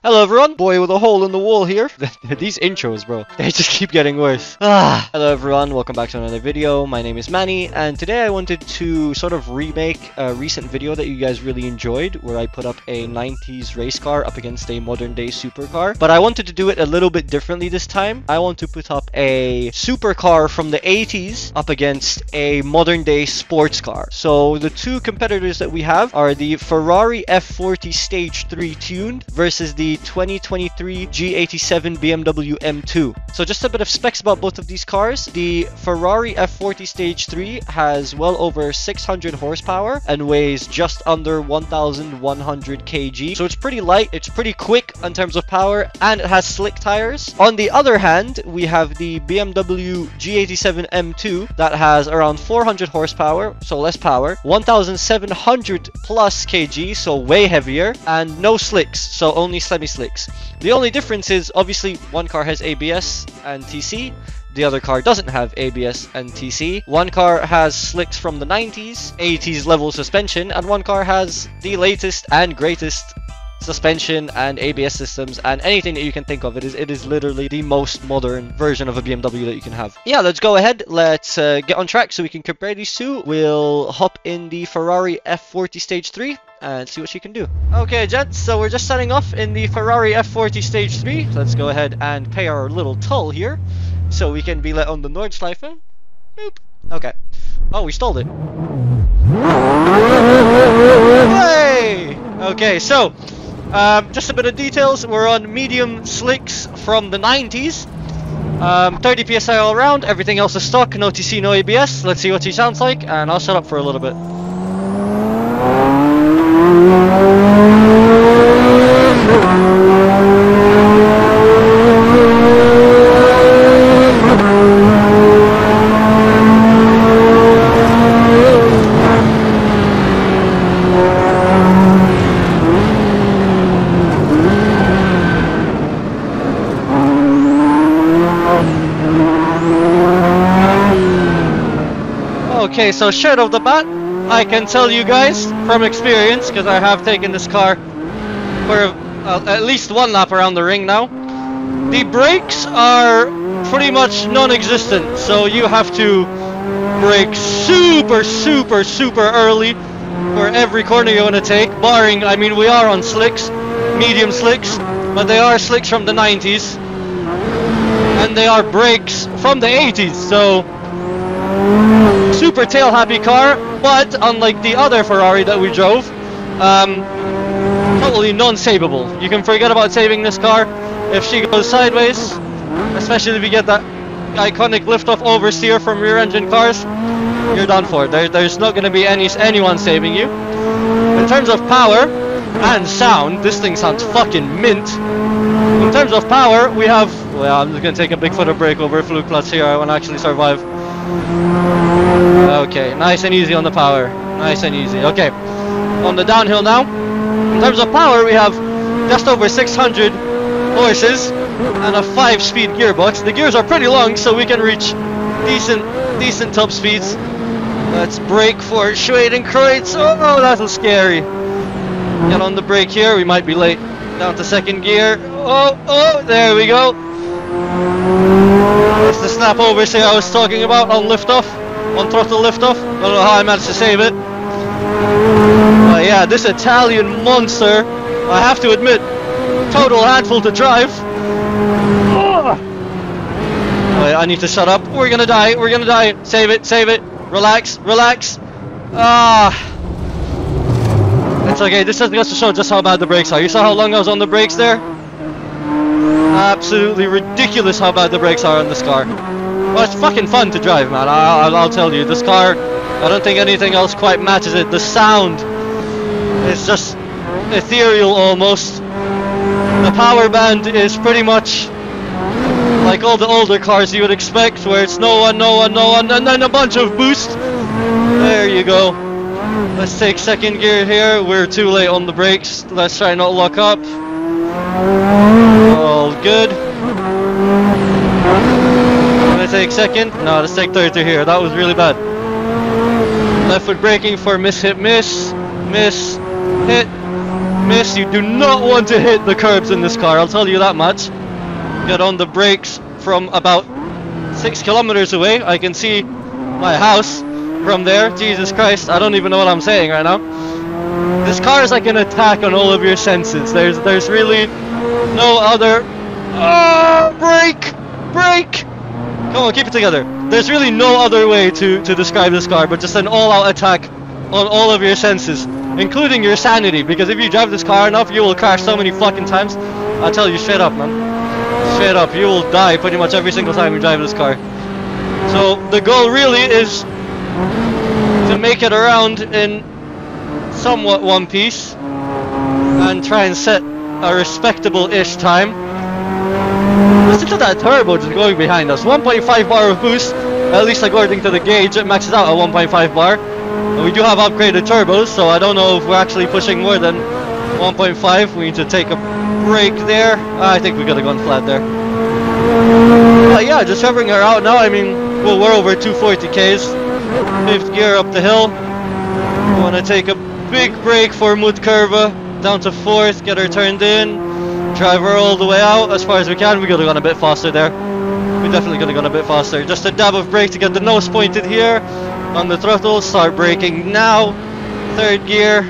Hello everyone, boy with a hole in the wall here. These intros, bro, they just keep getting worse. Hello everyone, welcome back to another video. My name is Manny, and today I wanted to sort of remake a recent video that you guys really enjoyed, where I put up a 90s race car up against a modern day supercar. But I wanted to do it a little bit differently this time. I want to put up a supercar from the 80s up against a modern day sports car. So the two competitors that we have are the Ferrari F40 Stage 3 tuned versus the 2023 G87 BMW M2. So just a bit of specs about both of these cars. The Ferrari F40 Stage 3 has well over 600 horsepower and weighs just under 1,100 kg. So it's pretty light, it's pretty quick in terms of power, and it has slick tires. On the other hand, we have the BMW G87 M2 that has around 400 horsepower, so less power, 1,700 plus kg, so way heavier, and no slicks, so only slicks. The only difference is obviously one car has ABS and TC, the other car doesn't have ABS and TC. One car has slicks from the 90s, 80s level suspension, and one car has the latest and greatest suspension and ABS systems and anything that you can think of. It is literally the most modern version of a BMW that you can have. Yeah, let's go ahead. Let's get on track so we can compare these two. We'll hop in the Ferrari F40 Stage 3 and see what she can do. Okay, gents, so we're just setting off in the Ferrari F40 Stage 3. Let's go ahead and pay our little toll here so we can be let on the Nordschleife. Boop. Okay. Oh, we stole it. Hey! Okay, so just a bit of details. We're on medium slicks from the 90s. 30 psi all around. Everything else is stock. No TC, no ABS. Let's see what she sounds like, and I'll shut up for a little bit. Okay, so straight off the bat, I can tell you guys from experience, because I have taken this car for at least one lap around the ring now, the brakes are pretty much non-existent, so you have to brake super early for every corner you want to take, barring, I mean, we are on slicks, medium slicks, but they are slicks from the 90s, and they are brakes from the 80s, so super tail happy car, but unlike the other Ferrari that we drove, totally non-saveable. You can forget about saving this car if she goes sideways, especially if you get that iconic liftoff oversteer from rear engine cars. You're done for. There's not going to be anyone saving you. In terms of power and sound, this thing sounds fucking mint. In terms of power, we have, well, I'm just going to take a big foot of brake over a fluke clutch here. I want to actually survive. Okay, nice and easy on the power. Nice and easy. Okay, on the downhill now. In terms of power, we have just over 600 horses and a 5-speed gearbox. The gears are pretty long, so we can reach decent top speeds. Let's brake for Schwedenkreuz. Oh, that was scary. Get on the brake here. We might be late. Down to second gear. Oh, there we go. That's the snap over say I was talking about on liftoff, on throttle liftoff. Don't know how I managed to save it. But yeah, this Italian monster, I have to admit, total handful to drive. Oh, wait, I need to shut up. We're gonna die. We're gonna die. Save it. Relax. It's okay. This just goes to show just how bad the brakes are. You saw how long I was on the brakes there? Absolutely ridiculous how bad the brakes are on this car. Well, it's fucking fun to drive, man. I'll tell you. This car, I don't think anything else quite matches it. The sound is just ethereal almost. The power band is pretty much like all the older cars you would expect, where it's no one, and then a bunch of boost. There you go. Let's take second gear here. We're too late on the brakes. Let's try not lock up. All good. Gonna take second? No, let's take third to here. That was really bad. Left foot braking for miss, hit, miss, hit. Miss, you do not want to hit the curbs in this car, I'll tell you that much. Get on the brakes from about 6 kilometers away. I can see my house from there. Jesus Christ, I don't even know what I'm saying right now. This car is like an attack on all of your senses. There's really no other... Oh, brake! Brake! Come on, keep it together. There's really no other way to describe this car but just an all-out attack on all of your senses, including your sanity, because if you drive this car enough, you will crash so many fucking times. I'll tell you straight up, man. Straight up, you will die pretty much every single time you drive this car. So the goal really is to make it around in somewhat one piece and try and set a respectable-ish time. Listen to that turbo just going behind us. 1.5 bar of boost, at least according to the gauge, it maxes out at 1.5 bar. We do have upgraded turbos, so I don't know if we're actually pushing more than 1.5. We need to take a break there. I think we could have gone flat there. But yeah, just hovering her out now. I mean, well, we're over 240 Ks. 5th gear up the hill. We want to take a big break for mud curva. Down to 4th, get her turned in. Drive her all the way out as far as we can. We could have gone a bit faster there. We definitely could have gone a bit faster. Just a dab of brake to get the nose pointed here. On the throttle, start braking now. 3rd gear,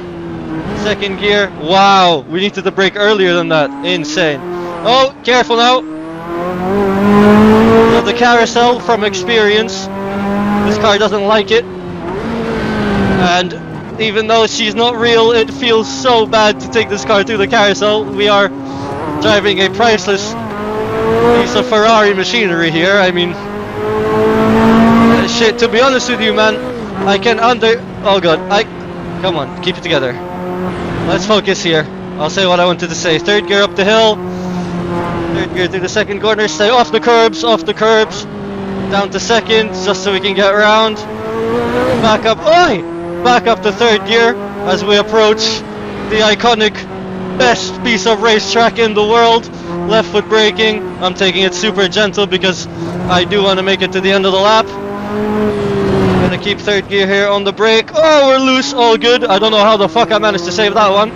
2nd gear. Wow, we needed to brake earlier than that. Insane. Oh, careful now. So the carousel, from experience, this car doesn't like it. And even though she's not real, it feels so bad to take this car through the carousel. We are driving a priceless piece of Ferrari machinery here. I mean, shit, to be honest with you, man, I can oh god, come on, keep it together. Let's focus here. I'll say what I wanted to say. 3rd gear up the hill. 3rd gear through the 2nd corner. Stay off the curbs, down to 2nd, just so we can get around. Back up, back up to 3rd gear as we approach the iconic best piece of racetrack in the world. Left foot braking. I'm taking it super gentle because I do want to make it to the end of the lap. Gonna keep 3rd gear here on the brake. Oh, we're loose, all good. I don't know how the fuck I managed to save that one.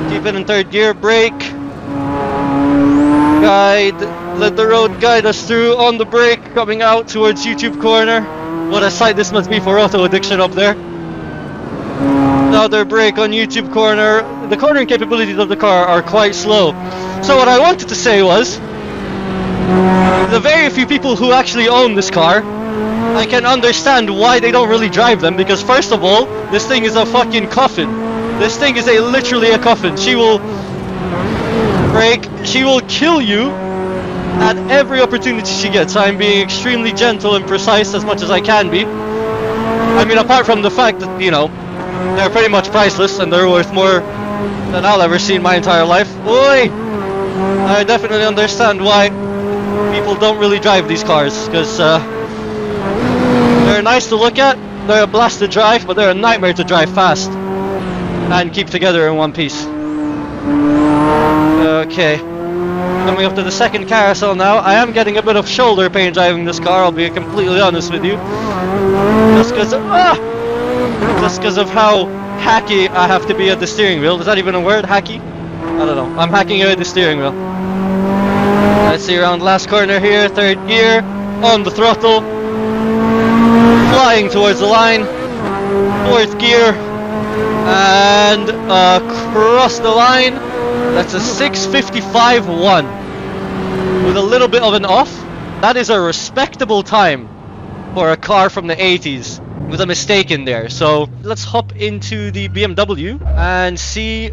Keep it in 3rd gear, brake. Guide, let the road guide us through on the brake, coming out towards YouTube corner. What a sight this must be for auto addiction up there. Another brake on YouTube corner. The cornering capabilities of the car are quite slow. So what I wanted to say was, the very few people who actually own this car, I can understand why they don't really drive them, because first of all, this thing is a fucking coffin. This thing is literally a coffin. She will brake, she will kill you at every opportunity she gets. I'm being extremely gentle and precise as much as I can be. I mean, apart from the fact that, you know, they're pretty much priceless and they're worth more than I'll ever see in my entire life. Oi! I definitely understand why people don't really drive these cars, because they're nice to look at, they're a blast to drive, but they're a nightmare to drive fast and keep together in one piece. Okay, coming up to the 2nd carousel now. I am getting a bit of shoulder pain driving this car, I'll be completely honest with you. Just because of how hacky I have to be at the steering wheel. Is that even a word? Hacky? I don't know. I'm hacking away the steering wheel. Let's see, around last corner here, 3rd gear, on the throttle, flying towards the line, 4th gear, and across the line. That's a 6:55.1 with a little bit of an off. That is a respectable time for a car from the 80s with a mistake in there. So let's hop into the BMW and see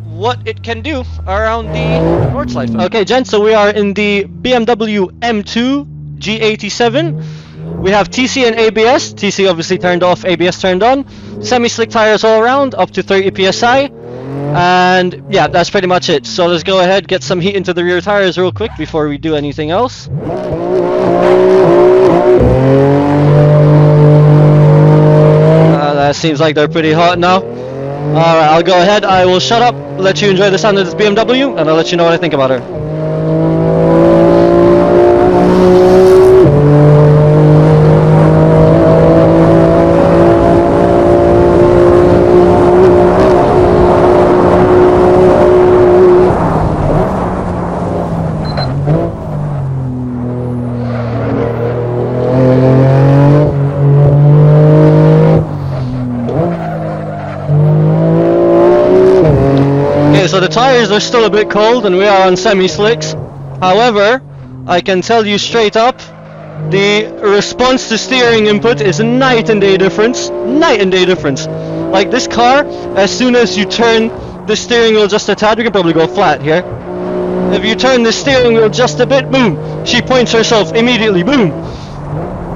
what it can do around the Nordschleife. Okay, gents, so we are in the BMW M2 G87. We have TC and ABS. TC obviously turned off, ABS turned on. Semi-slick tires all around, up to 30 PSI. And yeah, that's pretty much it. So let's go ahead, get some heat into the rear tires real quick before we do anything else. That seems like they're pretty hot now. Alright, I'll go ahead, I will shut up, let you enjoy the sound of this BMW, and I'll let you know what I think about her. tires are still a bit cold and we are on semi-slicks. However, I can tell you straight up, the response to steering input is a night and day difference. Night and day difference. Like this car, as soon as you turn the steering wheel just a tad, we can probably go flat here. If you turn the steering wheel just a bit, boom, she points herself immediately, boom.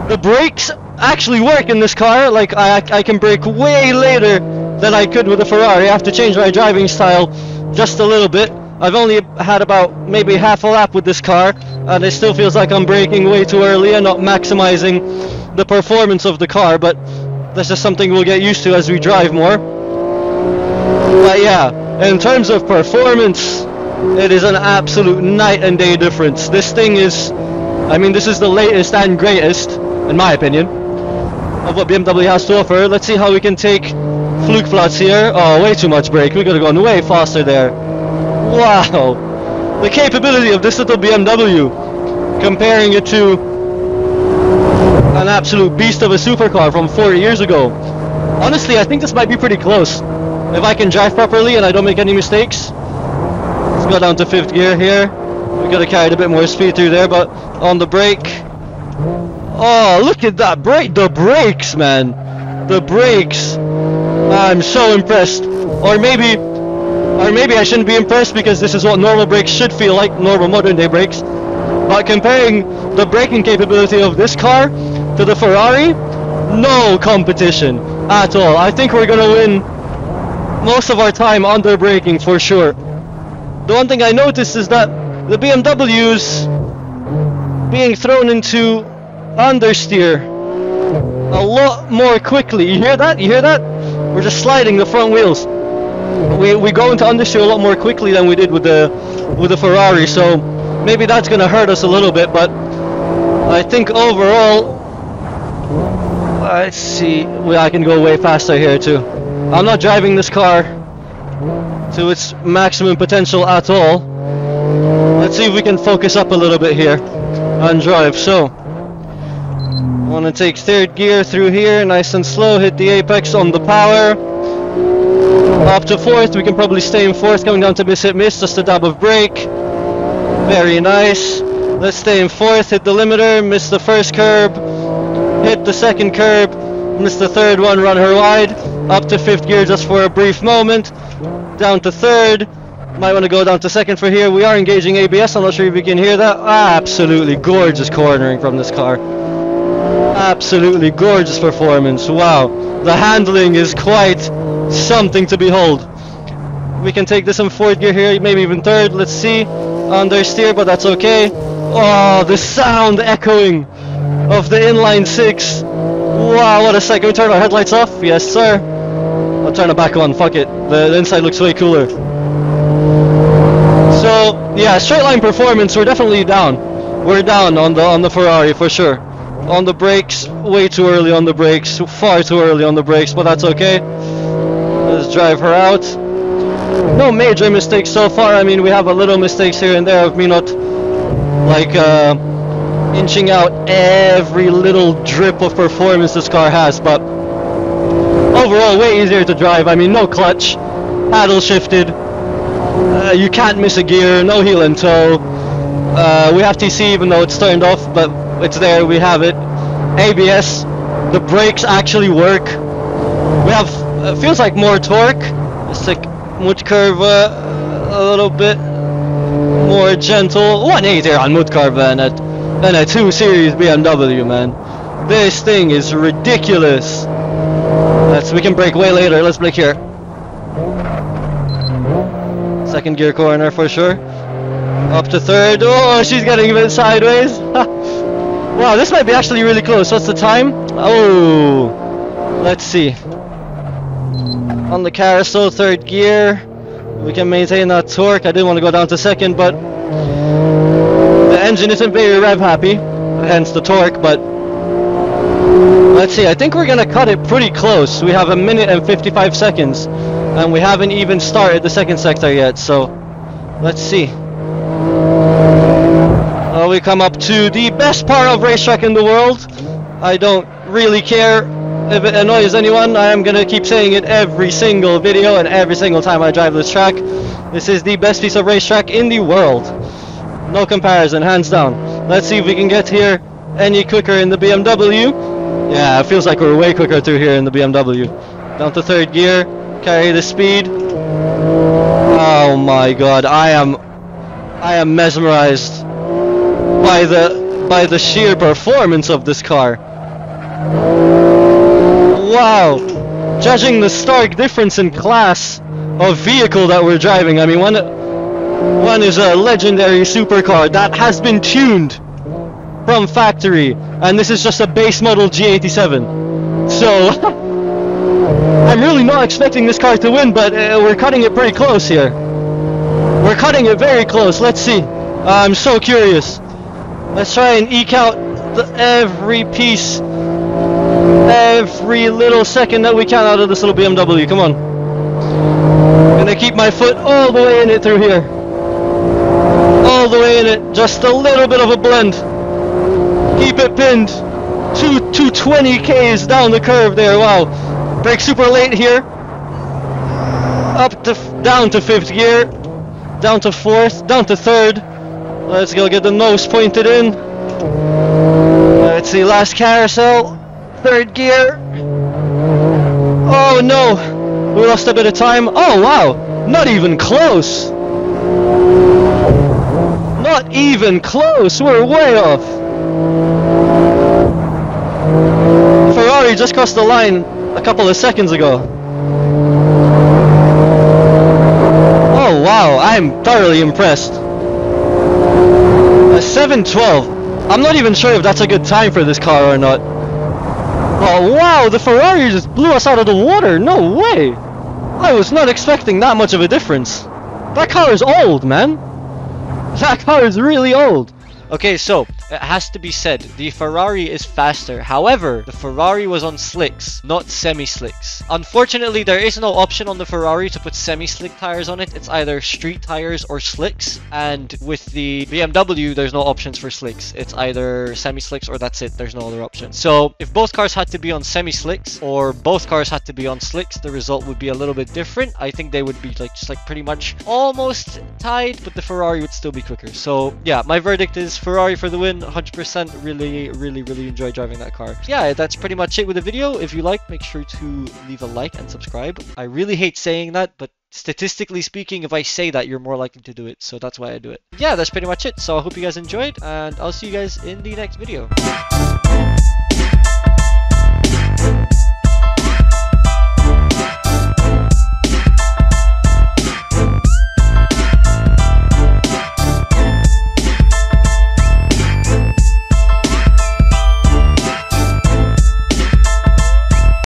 The brakes actually work in this car. Like I can brake way later than I could with a Ferrari. I have to change my driving style just a little bit. I've only had about maybe half a lap with this car, and it still feels like I'm braking way too early and not maximizing the performance of the car, but that's just something we'll get used to as we drive more. But yeah, in terms of performance, it is an absolute night and day difference. This thing is, I mean, this is the latest and greatest, in my opinion, of what BMW has to offer. Let's see how we can take Flugplatz here. Oh, way too much brake. We could have gone way faster there. Wow, the capability of this little BMW, comparing it to an absolute beast of a supercar from 4 years ago. Honestly, I think this might be pretty close. If I can drive properly and I don't make any mistakes. Let's go down to 5th gear here. We could have carried a bit more speed through there, but on the brake. Oh, look at that brake! The brakes, man! The brakes! I'm so impressed. Or maybe I shouldn't be impressed because this is what normal brakes should feel like, normal modern day brakes. But comparing the braking capability of this car to the Ferrari, no competition at all. I think we're gonna win most of our time under braking for sure. The one thing I noticed is that the BMW's being thrown into understeer a lot more quickly. You hear that? You hear that? We're just sliding the front wheels. We go into understeer a lot more quickly than we did with the Ferrari, so maybe that's gonna hurt us a little bit, but I think overall, let's see, I can go way faster here too. I'm not driving this car to its maximum potential at all. Let's see if we can focus up a little bit here and drive. So I want to take 3rd gear through here, nice and slow, hit the apex on the power. Up to 4th, we can probably stay in 4th, coming down to miss hit miss, just a dab of brake. Very nice. Let's stay in 4th, hit the limiter, miss the 1st curb, hit the 2nd curb, miss the 3rd one, run her wide. Up to 5th gear just for a brief moment. Down to 3rd. Might want to go down to 2nd for here. We are engaging ABS, I'm not sure if you can hear that. Absolutely gorgeous cornering from this car. Absolutely gorgeous performance. Wow. The handling is quite something to behold. We can take this in 4th gear here, maybe even 3rd. Let's see. Understeer, but that's okay. Oh, the sound echoing of the inline 6. Wow, what a sight. Can we turn our headlights off? Yes, sir. I'll turn it back on. Fuck it. The inside looks way cooler. So, yeah, straight line performance, we're definitely down. We're down on the Ferrari for sure. On the brakes, way too early on the brakes. Far too early on the brakes, but that's okay. Let's drive her out. No major mistakes so far. I mean, we have a little mistakes here and there of me not, like, inching out every little drip of performance this car has, but overall way easier to drive. I mean, no clutch, paddle shifted, you can't miss a gear, no heel and toe. We have TC even though it's turned off, but it's there, we have it. ABS, the brakes actually work. We have, feels like more torque. It's like mud curve a little bit more gentle. 180 on mud curve and a 2 Series BMW, man. This thing is ridiculous. We can brake way later. Let's brake here. 2nd gear corner for sure. Up to 3rd. Oh, she's getting a bit sideways. Wow, this might be actually really close. What's the time? Oh, let's see. On the carousel, 3rd gear. We can maintain that torque. I didn't want to go down to 2nd, but the engine isn't very rev happy, hence the torque, but let's see. I think we're going to cut it pretty close. We have 1 minute and 55 seconds, and we haven't even started the 2nd sector yet, so let's see. We come up to the best part of racetrack in the world. I don't really care if it annoys anyone, I am gonna keep saying it every single video and every single time I drive this track. This is the best piece of racetrack in the world. No comparison, hands down. Let's see if we can get here any quicker in the BMW. Yeah, it feels like we're way quicker through here in the BMW. Down to third gear, carry the speed. Oh my god, I am mesmerized by the sheer performance of this car. Wow, judging the stark difference in class of vehicle that we're driving. I mean, one is a legendary supercar that has been tuned from factory, and this is just a base model G87. So I'm really not expecting this car to win, but we're cutting it pretty close here. We're cutting it very close. Let's see. I'm so curious. Let's try and eke out every piece, every little second that we can out of this little BMW. Come on. I'm gonna keep my foot all the way in it through here. All the way in it. Just a little bit of a blend. Keep it pinned. 220 Ks down the curve there. Wow. Brake super late here. Down to fifth gear. Down to fourth. Down to third. Let's go get the nose pointed in. Let's see, last carousel. Third gear. Oh no. We lost a bit of time. Oh wow. Not even close. Not even close. We're way off. Ferrari just crossed the line a couple of seconds ago. Oh wow, I'm thoroughly impressed. A 7:12. I'm not even sure if that's a good time for this car or not. Oh wow, the Ferrari just blew us out of the water. No way. I was not expecting that much of a difference. That car is old, man. That car is really old. Okay, so it has to be said, the Ferrari is faster. However, the Ferrari was on slicks, not semi-slicks. Unfortunately, there is no option on the Ferrari to put semi-slick tires on it. It's either street tires or slicks. And with the BMW, there's no options for slicks. It's either semi-slicks or that's it. There's no other option. So if both cars had to be on semi-slicks or both cars had to be on slicks, the result would be a little bit different. I think they would be just pretty much almost tied, but the Ferrari would still be quicker. So yeah, my verdict is Ferrari for the win, 100%. Really enjoy driving that car. Yeah, that's pretty much it with the video. If you liked, make sure to leave a like and subscribe. I really hate saying that, but statistically speaking, if I say that, you're more likely to do it. So that's why I do it. Yeah, that's pretty much it. So I hope you guys enjoyed, and I'll see you guys in the next video.